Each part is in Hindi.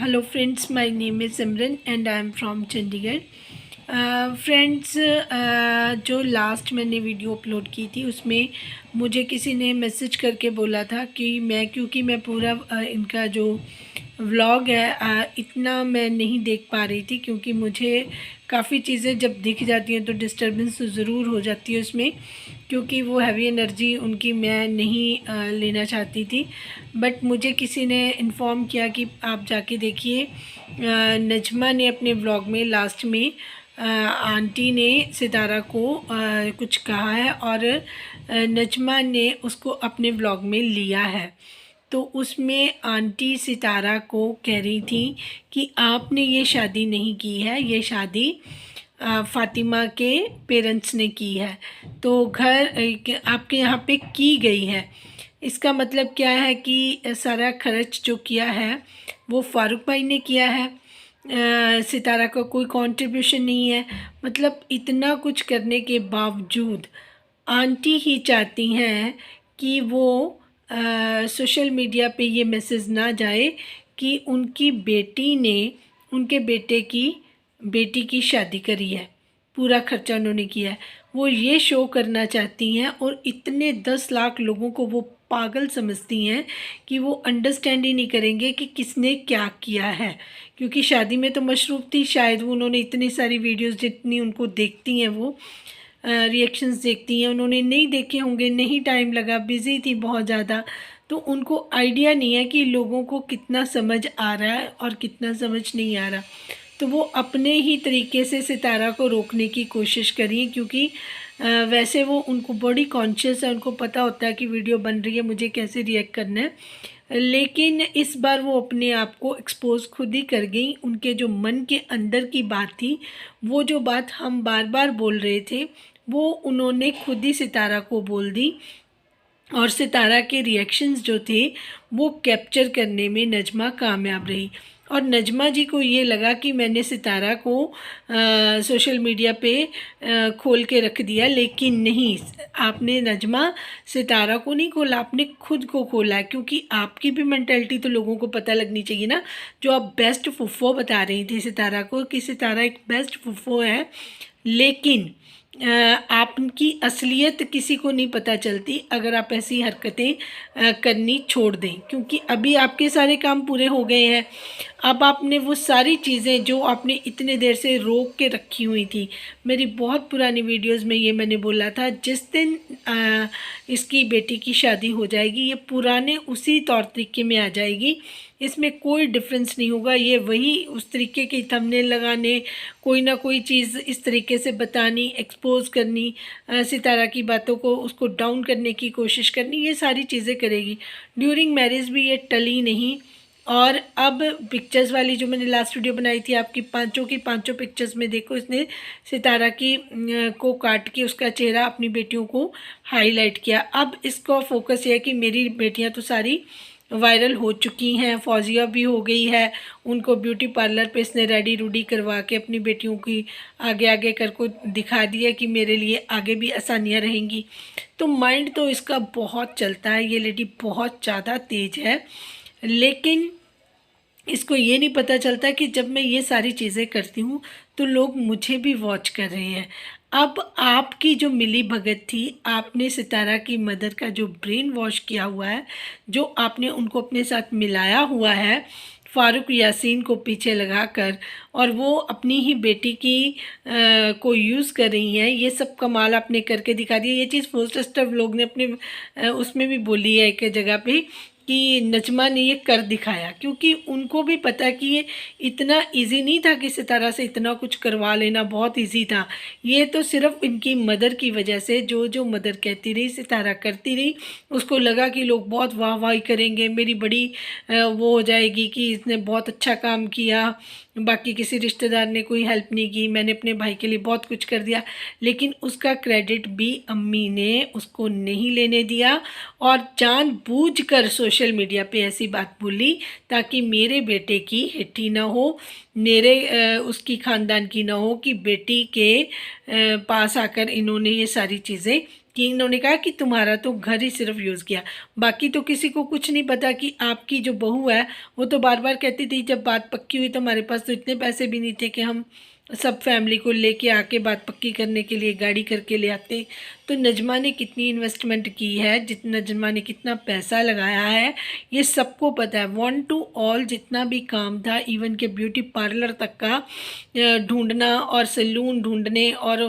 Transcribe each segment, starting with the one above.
Hello friends, my name is Simran and I am from Chandigarh. Friends, जो लास्ट मैंने वीडियो अपलोड की थी उसमें मुझे किसी ने मैसेज करके बोला था कि क्योंकि मैं पूरा इनका जो व्लॉग है इतना मैं नहीं देख पा रही थी, क्योंकि मुझे काफ़ी चीज़ें जब दिख जाती हैं तो डिस्टर्बेंस तो ज़रूर हो जाती है उसमें, क्योंकि वो हैवी एनर्जी उनकी मैं नहीं लेना चाहती थी। बट मुझे किसी ने इन्फॉर्म किया कि आप जाके देखिए, नजमा ने अपने व्लॉग में लास्ट में आंटी ने सितारा को कुछ कहा है और नजमा ने उसको अपने व्लॉग में लिया है। तो उसमें आंटी सितारा को कह रही थी कि आपने ये शादी नहीं की है, ये शादी फ़ातिमा के पेरेंट्स ने की है, तो आपके यहाँ पे की गई है। इसका मतलब क्या है कि सारा खर्च जो किया है वो फ़ारूक भाई ने किया है, सितारा का कोई कंट्रीब्यूशन नहीं है। मतलब इतना कुछ करने के बावजूद आंटी ही चाहती हैं कि वो सोशल मीडिया पे ये मैसेज ना जाए कि उनकी बेटी ने उनके बेटी की शादी करी है, पूरा खर्चा उन्होंने किया है। वो ये शो करना चाहती हैं और इतने 10 लाख लोगों को वो पागल समझती हैं कि वो अंडरस्टैंड ही नहीं करेंगे कि किसने क्या किया है। क्योंकि शादी में तो मशरूफ़ थी, शायद वो उन्होंने इतनी सारी वीडियोस जितनी उनको देखती हैं वो रिएक्शंस देखती हैं, उन्होंने नहीं देखे होंगे, नहीं टाइम लगा, बिज़ी थी बहुत ज़्यादा, तो उनको आइडिया नहीं है कि लोगों को कितना समझ आ रहा है और कितना समझ नहीं आ रहा। तो वो अपने ही तरीके से सितारा को रोकने की कोशिश करी, क्योंकि वैसे वो उनको बड़ी कॉन्शियस है, उनको पता होता है कि वीडियो बन रही है, मुझे कैसे रिएक्ट करना है। लेकिन इस बार वो अपने आप को एक्सपोज खुद ही कर गई। उनके जो मन के अंदर की बात थी, वो जो बात हम बार बार बोल रहे थे, वो उन्होंने खुद ही सितारा को बोल दी। और सितारा के रिएक्शंस जो थे वो कैप्चर करने में नजमा कामयाब रही। और नजमा जी को ये लगा कि मैंने सितारा को सोशल मीडिया पे खोल के रख दिया, लेकिन नहीं, आपने नजमा सितारा को नहीं खोला, आपने खुद को खोला है। क्योंकि आपकी भी मेंटालिटी तो लोगों को पता लगनी चाहिए ना। जो आप बेस्ट फुफ्फो बता रही थी सितारा को कि सितारा एक बेस्ट फुफ्फो है, लेकिन आपकी असलियत किसी को नहीं पता चलती अगर आप ऐसी हरकतें करनी छोड़ दें। क्योंकि अभी आपके सारे काम पूरे हो गए हैं। अब आपने वो सारी चीज़ें जो आपने इतने देर से रोक के रखी हुई थी, मेरी बहुत पुरानी वीडियोस में ये मैंने बोला था, जिस दिन इसकी बेटी की शादी हो जाएगी ये पुराने उसी तौर तरीके में आ जाएगी, इसमें कोई डिफरेंस नहीं होगा। ये वही उस तरीके की थंबनेल लगाने, कोई ना कोई चीज़ इस तरीके से बतानी, एक्सपोज करनी, सितारा की बातों को उसको डाउन करने की कोशिश करनी, ये सारी चीज़ें करेगी। ड्यूरिंग मैरिज भी ये टली नहीं। और अब पिक्चर्स वाली जो मैंने लास्ट वीडियो बनाई थी आपकी पांचों की पांचों पिक्चर्स में देखो, इसने सितारा की को काट के उसका चेहरा अपनी बेटियों को हाईलाइट किया। अब इसका फोकस ये है कि मेरी बेटियां तो सारी वायरल हो चुकी हैं, फौजिया भी हो गई है, उनको ब्यूटी पार्लर पे इसने रेडी रूडी करवा के अपनी बेटियों की आगे आगे कर को दिखा दिया कि मेरे लिए आगे भी आसानियाँ रहेंगी। तो माइंड तो इसका बहुत चलता है, ये लेडी बहुत ज़्यादा तेज़ है। लेकिन इसको ये नहीं पता चलता कि जब मैं ये सारी चीज़ें करती हूँ तो लोग मुझे भी वॉच कर रहे हैं। अब आपकी जो मिली भगत थी, आपने सितारा की मदर का जो ब्रेन वॉश किया हुआ है, जो आपने उनको अपने साथ मिलाया हुआ है फ़ारूक यासीन को पीछे लगाकर, और वो अपनी ही बेटी को यूज़ कर रही हैं, ये सब कमाल आपने करके दिखा दिया। ये चीज़ फर्स्ट स्टेप लोग ने अपने उसमें भी बोली है एक जगह पे कि नजमा ने ये कर दिखाया, क्योंकि उनको भी पता कि ये इतना इजी नहीं था कि सितारा से इतना कुछ करवा लेना बहुत इजी था। ये तो सिर्फ इनकी मदर की वजह से, जो जो मदर कहती रही सितारा करती रही, उसको लगा कि लोग बहुत वाह वाही करेंगे, मेरी बड़ी वो हो जाएगी कि इसने बहुत अच्छा काम किया, बाकी किसी रिश्तेदार ने कोई हेल्प नहीं की, मैंने अपने भाई के लिए बहुत कुछ कर दिया। लेकिन उसका क्रेडिट भी अम्मी ने उसको नहीं लेने दिया और जानबूझकर सोशल मीडिया पे ऐसी बात बोली ताकि मेरे बेटे की हिट्टी ना हो, मेरे उसकी ख़ानदान की ना हो, कि बेटी के पास आकर इन्होंने ये सारी चीज़ें कि इन्होंने कहा कि तुम्हारा तो घर ही सिर्फ यूज़ किया, बाकी तो किसी को कुछ नहीं पता कि आपकी जो बहू है वो तो बार बार कहती थी जब बात पक्की हुई तो हमारे पास तो इतने पैसे भी नहीं थे कि हम सब फैमिली को लेके आके बात पक्की करने के लिए गाड़ी करके ले आते। तो नजमा ने कितनी इन्वेस्टमेंट की है, जितना नजमा ने कितना पैसा लगाया है ये सबको पता है। वन टू ऑल जितना भी काम था, इवन के ब्यूटी पार्लर तक का ढूंढना और सैलून ढूंढने और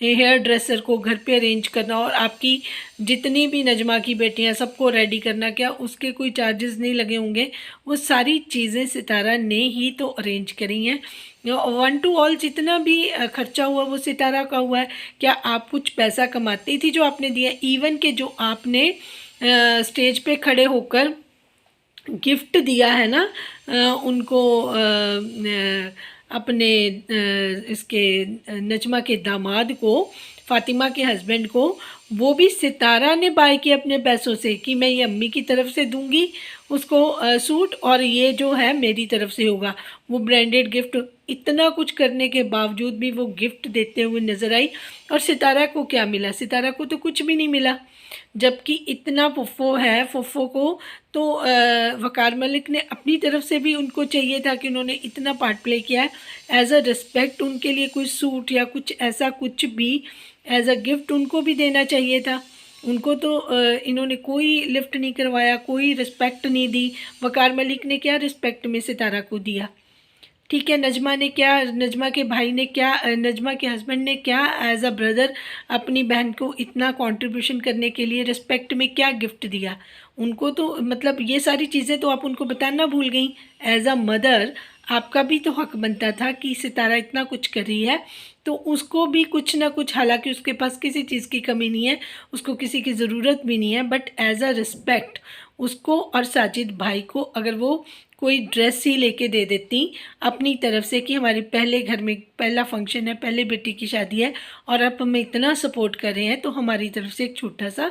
हेयर ड्रेसर को घर पे अरेंज करना और आपकी जितनी भी नजमा की बेटियां सबको रेडी करना, क्या उसके कोई चार्जेस नहीं लगे होंगे? वो सारी चीज़ें सितारा ने ही तो अरेंज करी हैं। वन टू ऑल जितना भी खर्चा हुआ वो सितारा का हुआ है। क्या आप कुछ पैसा कमाती थी जो आपने दिया? इवन के जो आपने स्टेज पे खड़े होकर गिफ्ट दिया है ना उनको अपने इसके नजमा के दामाद को, फातिमा के हस्बैंड को, वो भी सितारा ने बाय किया अपने पैसों से कि मैं ये अम्मी की तरफ से दूंगी उसको सूट और ये जो है मेरी तरफ से होगा। वो ब्रांडेड गिफ्ट, इतना कुछ करने के बावजूद भी वो गिफ्ट देते हुए नज़र आई। और सितारा को क्या मिला? सितारा को तो कुछ भी नहीं मिला, जबकि इतना फुफ्फो है फुफ्फो को तो वकार मलिक ने अपनी तरफ से भी उनको चाहिए था कि उन्होंने इतना पार्ट प्ले किया है एज अ रिस्पेक्ट, उनके लिए कोई सूट या कुछ ऐसा कुछ भी एज अ गिफ्ट उनको भी देना चाहिए था। उनको तो इन्होंने कोई लिफ्ट नहीं करवाया, कोई रिस्पेक्ट नहीं दी। वकार मलिक ने क्या रिस्पेक्ट में सितारा को दिया? ठीक है, नजमा ने क्या, नजमा के भाई ने क्या, नजमा के हस्बैंड ने क्या एज अ ब्रदर अपनी बहन को इतना कंट्रीब्यूशन करने के लिए रिस्पेक्ट में क्या गिफ्ट दिया उनको? तो मतलब ये सारी चीज़ें तो आप उनको बताना भूल गई। एज अ मदर आपका भी तो हक बनता था कि सितारा इतना कुछ कर रही है तो उसको भी कुछ ना कुछ, हालांकि उसके पास किसी चीज़ की कमी नहीं है, उसको किसी की ज़रूरत भी नहीं है, बट एज अ रिस्पेक्ट उसको और साजिद भाई को अगर वो कोई ड्रेस ही लेके दे देती अपनी तरफ से कि हमारे पहले घर में पहला फंक्शन है, पहले बेटी की शादी है और आप हमें इतना सपोर्ट कर रहे हैं तो हमारी तरफ से एक छोटा सा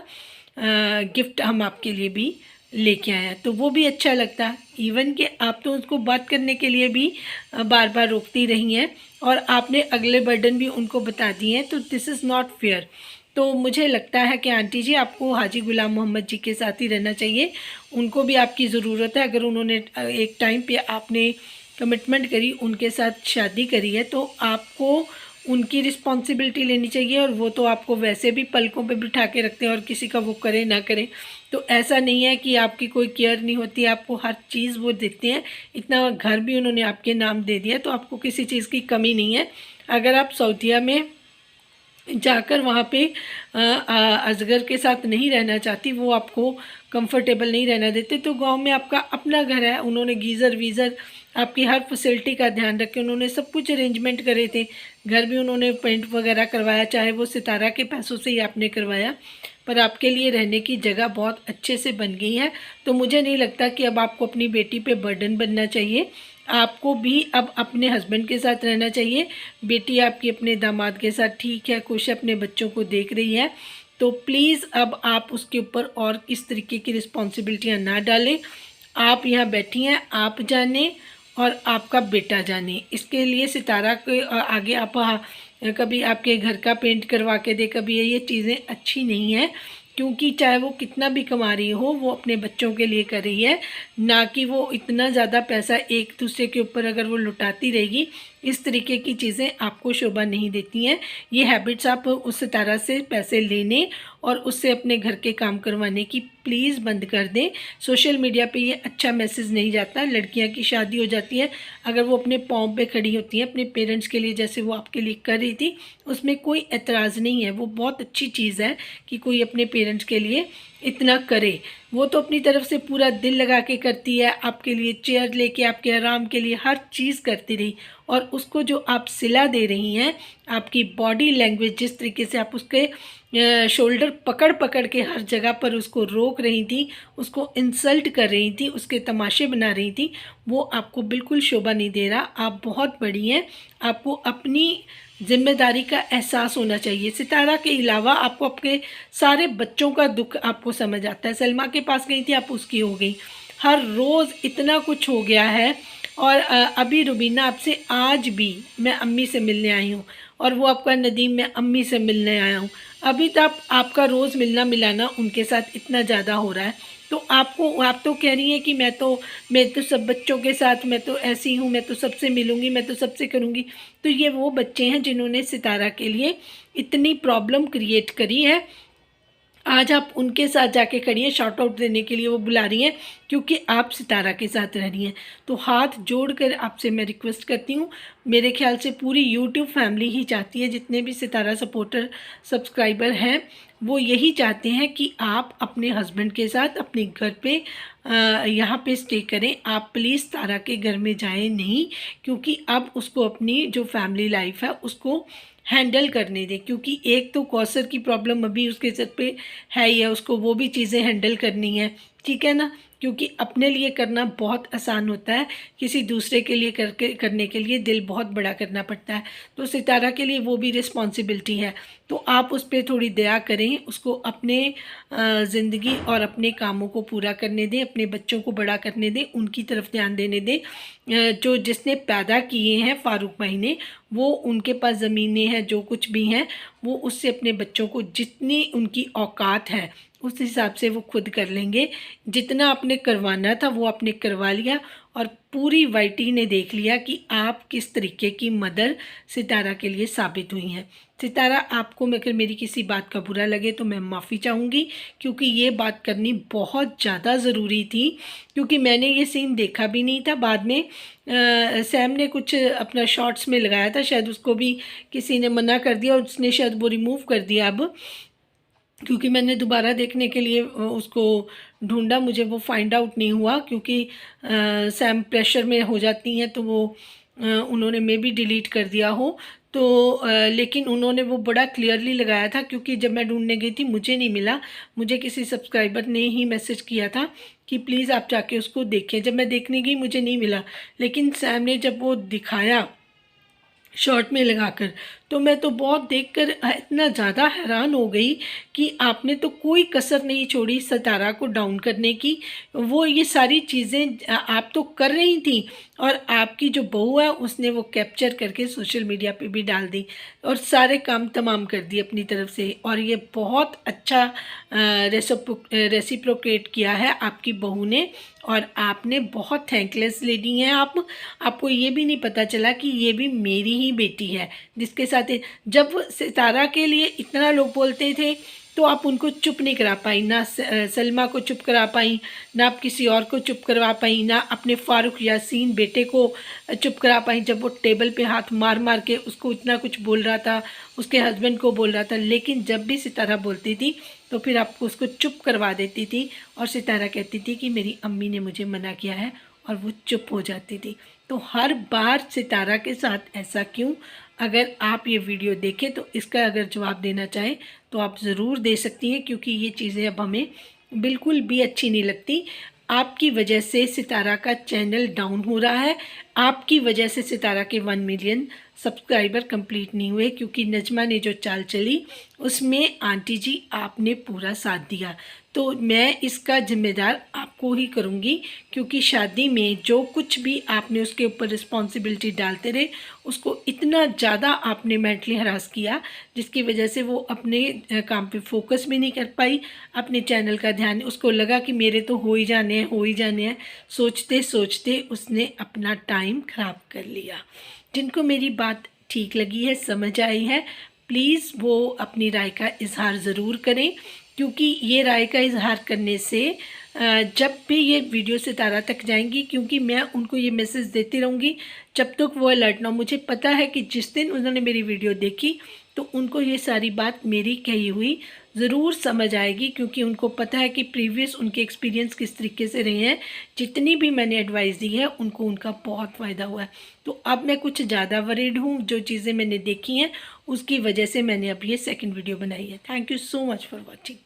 गिफ्ट हम आपके लिए भी लेके आए हैं, तो वो भी अच्छा लगता। इवन कि आप तो उसको बात करने के लिए भी बार बार रोकती रही हैं और आपने अगले बर्डन भी उनको बता दिए हैं, तो दिस इज़ नॉट फेयर। तो मुझे लगता है कि आंटी जी आपको हाजी गुलाम मोहम्मद जी के साथ ही रहना चाहिए, उनको भी आपकी ज़रूरत है। अगर उन्होंने एक टाइम पे आपने कमिटमेंट करी, उनके साथ शादी करी है, तो आपको उनकी रिस्पॉन्सिबिलिटी लेनी चाहिए। और वो तो आपको वैसे भी पलकों पे बिठा के रखते हैं और किसी का वो करे ना करे, तो ऐसा नहीं है कि आपकी कोई केयर नहीं होती, आपको हर चीज़ वो देते हैं। इतना घर भी उन्होंने आपके नाम दे दिया तो आपको किसी चीज़ की कमी नहीं है। अगर आप सऊदीया में जाकर वहाँ पे असगर के साथ नहीं रहना चाहती, वो आपको कंफर्टेबल नहीं रहना देते, तो गांव में आपका अपना घर है, उन्होंने गीज़र वीज़र आपकी हर फैसिलिटी का ध्यान रखे, उन्होंने सब कुछ अरेंजमेंट करे थे। घर भी उन्होंने पेंट वगैरह करवाया, चाहे वो सितारा के पैसों से ही आपने करवाया, पर आपके लिए रहने की जगह बहुत अच्छे से बन गई है। तो मुझे नहीं लगता कि अब आपको अपनी बेटी पे बर्डन बनना चाहिए, आपको भी अब अपने हस्बैंड के साथ रहना चाहिए। बेटी आपकी अपने दामाद के साथ ठीक है, खुश अपने बच्चों को देख रही है, तो प्लीज़ अब आप उसके ऊपर और इस तरीके की रिस्पॉन्सिबिलिटियाँ ना डालें। आप यहाँ बैठी हैं, आप जाने और आपका बेटा जाने। इसके लिए सितारा के आगे आप कभी आपके घर का पेंट करवा के दे, कभी ये चीज़ें अच्छी नहीं है, क्योंकि चाहे वो कितना भी कमा रही हो वो अपने बच्चों के लिए कर रही है, ना कि वो इतना ज़्यादा पैसा एक दूसरे के ऊपर अगर वो लुटाती रहेगी। इस तरीके की चीज़ें आपको शोभा नहीं देती हैं। ये हैबिट्स आप उस सितारा से पैसे लेने और उससे अपने घर के काम करवाने की प्लीज़ बंद कर दें। सोशल मीडिया पे ये अच्छा मैसेज नहीं जाता। लड़कियां की शादी हो जाती है, अगर वो अपने पाँव पे खड़ी होती हैं अपने पेरेंट्स के लिए, जैसे वो आपके लिए कर रही थी, उसमें कोई एतराज़ नहीं है। वो बहुत अच्छी चीज़ है कि कोई अपने पेरेंट्स के लिए इतना करे। वो तो अपनी तरफ से पूरा दिल लगा के करती है, आपके लिए चेयर लेके आपके आराम के लिए हर चीज़ करती रही, और उसको जो आप सिला दे रही हैं, आपकी बॉडी लैंग्वेज, जिस तरीके से आप उसके शोल्डर पकड़ पकड़ के हर जगह पर उसको रोक रही थी, उसको इंसल्ट कर रही थी, उसके तमाशे बना रही थी, वो आपको बिल्कुल शोभा नहीं दे रहा। आप बहुत बड़ी हैं, आपको अपनी जिम्मेदारी का एहसास होना चाहिए। सितारा के अलावा आपको आपके सारे बच्चों का दुख आपको समझ आता है। सलमा के पास गई थी, आप उसकी हो गई। हर रोज़ इतना कुछ हो गया है। और अभी रुबीना आपसे आज भी मैं अम्मी से मिलने आई हूँ, और वो आपका नदीम मैं अम्मी से मिलने आया हूँ। अभी तक आपका रोज़ मिलना मिलाना उनके साथ इतना ज़्यादा हो रहा है, तो आप तो कह रही हैं कि मैं तो सब बच्चों के साथ मैं तो ऐसी हूँ, मैं तो सबसे मिलूँगी, मैं तो सबसे करूँगी। तो ये वो बच्चे हैं जिन्होंने सितारा के लिए इतनी प्रॉब्लम क्रिएट करी है। आज आप उनके साथ जाके खड़ी हैं, शॉर्ट आउट देने के लिए वो बुला रही हैं क्योंकि आप सितारा के साथ रह रही हैं। तो हाथ जोड़कर आपसे मैं रिक्वेस्ट करती हूँ, मेरे ख्याल से पूरी यूट्यूब फैमिली ही चाहती है, जितने भी सितारा सपोर्टर सब्सक्राइबर हैं वो यही चाहते हैं कि आप अपने हस्बैंड के साथ अपने घर पे यहाँ पे स्टे करें। आप प्लीज़ तारा के घर में जाएं नहीं, क्योंकि अब उसको अपनी जो फैमिली लाइफ है उसको हैंडल करने दें, क्योंकि एक तो कौसर की प्रॉब्लम अभी उसके सर पे है ही है, उसको वो भी चीज़ें हैंडल करनी है, ठीक है ना। क्योंकि अपने लिए करना बहुत आसान होता है, किसी दूसरे के लिए करने के लिए दिल बहुत बड़ा करना पड़ता है। तो सितारा के लिए वो भी रिस्पॉन्सिबिलिटी है। तो आप उस पर थोड़ी दया करें, उसको अपने ज़िंदगी और अपने कामों को पूरा करने दें, अपने बच्चों को बड़ा करने दें, उनकी तरफ ध्यान देने दें। जो जिसने पैदा किए हैं फारूक भाई ने, वो उनके पास ज़मीनें हैं, जो कुछ भी हैं वो उससे अपने बच्चों को जितनी उनकी औकात है उस हिसाब से वो खुद कर लेंगे। जितना आपने करवाना था वो आपने करवा लिया, और पूरी वाईटी ने देख लिया कि आप किस तरीके की मदर सितारा के लिए साबित हुई हैं। सितारा, आपको अगर मेरी किसी बात का बुरा लगे तो मैं माफ़ी चाहूँगी, क्योंकि ये बात करनी बहुत ज़्यादा ज़रूरी थी, क्योंकि मैंने ये सीन देखा भी नहीं था। बाद में सैम ने कुछ अपना शॉर्ट्स में लगाया था, शायद उसको भी किसी ने मना कर दिया और उसने शायद वो रिमूव कर दिया अब, क्योंकि मैंने दोबारा देखने के लिए उसको ढूंढा, मुझे वो फाइंड आउट नहीं हुआ, क्योंकि सैम प्रेशर में हो जाती हैं तो वो उन्होंने मे भी डिलीट कर दिया हो। तो लेकिन उन्होंने वो बड़ा क्लियरली लगाया था, क्योंकि जब मैं ढूंढने गई थी मुझे नहीं मिला। मुझे किसी सब्सक्राइबर ने ही मैसेज किया था कि प्लीज़ आप जाके उसको देखें। जब मैं देखने गई मुझे नहीं मिला, लेकिन सैम ने जब वो दिखाया शॉर्ट में लगाकर, तो मैं तो बहुत देखकर इतना ज़्यादा हैरान हो गई कि आपने तो कोई कसर नहीं छोड़ी सितारा को डाउन करने की। वो ये सारी चीज़ें आप तो कर रही थी, और आपकी जो बहू है उसने वो कैप्चर करके सोशल मीडिया पे भी डाल दी और सारे काम तमाम कर दिए अपनी तरफ से। और ये बहुत अच्छा रेसिप्रोकेट किया है आपकी बहू ने, और आपने बहुत थैंकलेस लेडी हैं आप। आपको ये भी नहीं पता चला कि ये भी मेरी ही बेटी है जिसके साथ। जब सितारा के लिए इतना लोग बोलते थे तो आप उनको चुप नहीं करा पाई, ना सलमा को चुप करा पाई, ना आप किसी और को चुप करवा पाई, ना अपने फारूक यासीन बेटे को चुप करा पाई जब वो टेबल पे हाथ मार मार के उसको इतना कुछ बोल रहा था, उसके हस्बैंड को बोल रहा था। लेकिन जब भी सितारा बोलती थी तो फिर आपको उसको चुप करवा देती थी, और सितारा कहती थी कि मेरी अम्मी ने मुझे मना किया है, और वो चुप हो जाती थी। तो हर बार सितारा के साथ ऐसा क्यों? अगर आप ये वीडियो देखें तो इसका अगर जवाब देना चाहें तो आप ज़रूर दे सकती हैं, क्योंकि ये चीज़ें अब हमें बिल्कुल भी अच्छी नहीं लगती। आपकी वजह से सितारा का चैनल डाउन हो रहा है, आपकी वजह से सितारा के 1 मिलियन सब्सक्राइबर कंप्लीट नहीं हुए, क्योंकि नजमा ने जो चाल चली उसमें आंटी जी आपने पूरा साथ दिया। तो मैं इसका जिम्मेदार आपको ही करूँगी, क्योंकि शादी में जो कुछ भी आपने उसके ऊपर रिस्पॉन्सिबिलिटी डालते रहे, उसको इतना ज़्यादा आपने मेंटली हरास किया जिसकी वजह से वो अपने काम पे फोकस भी नहीं कर पाई, अपने चैनल का ध्यान, उसको लगा कि मेरे तो हो ही जाने हैं, सोचते सोचते उसने अपना टाइम ख़राब कर लिया। जिनको मेरी बात ठीक लगी है, समझ आई है, प्लीज़ वो अपनी राय का इजहार ज़रूर करें, क्योंकि ये राय का इजहार करने से जब भी ये वीडियो सितारा तक जाएंगी, क्योंकि मैं उनको ये मैसेज देती रहूँगी जब तक वो अलर्ट ना हो। मुझे पता है कि जिस दिन उन्होंने मेरी वीडियो देखी तो उनको ये सारी बात मेरी कही हुई ज़रूर समझ आएगी, क्योंकि उनको पता है कि प्रीवियस उनके एक्सपीरियंस किस तरीके से रहे हैं। जितनी भी मैंने एडवाइस दी है उनको उनका बहुत फ़ायदा हुआ है। तो अब मैं कुछ ज़्यादा वरीड हूँ, जो चीज़ें मैंने देखी हैं उसकी वजह से मैंने अब ये सेकंड वीडियो बनाई है। Thank you so much for watching.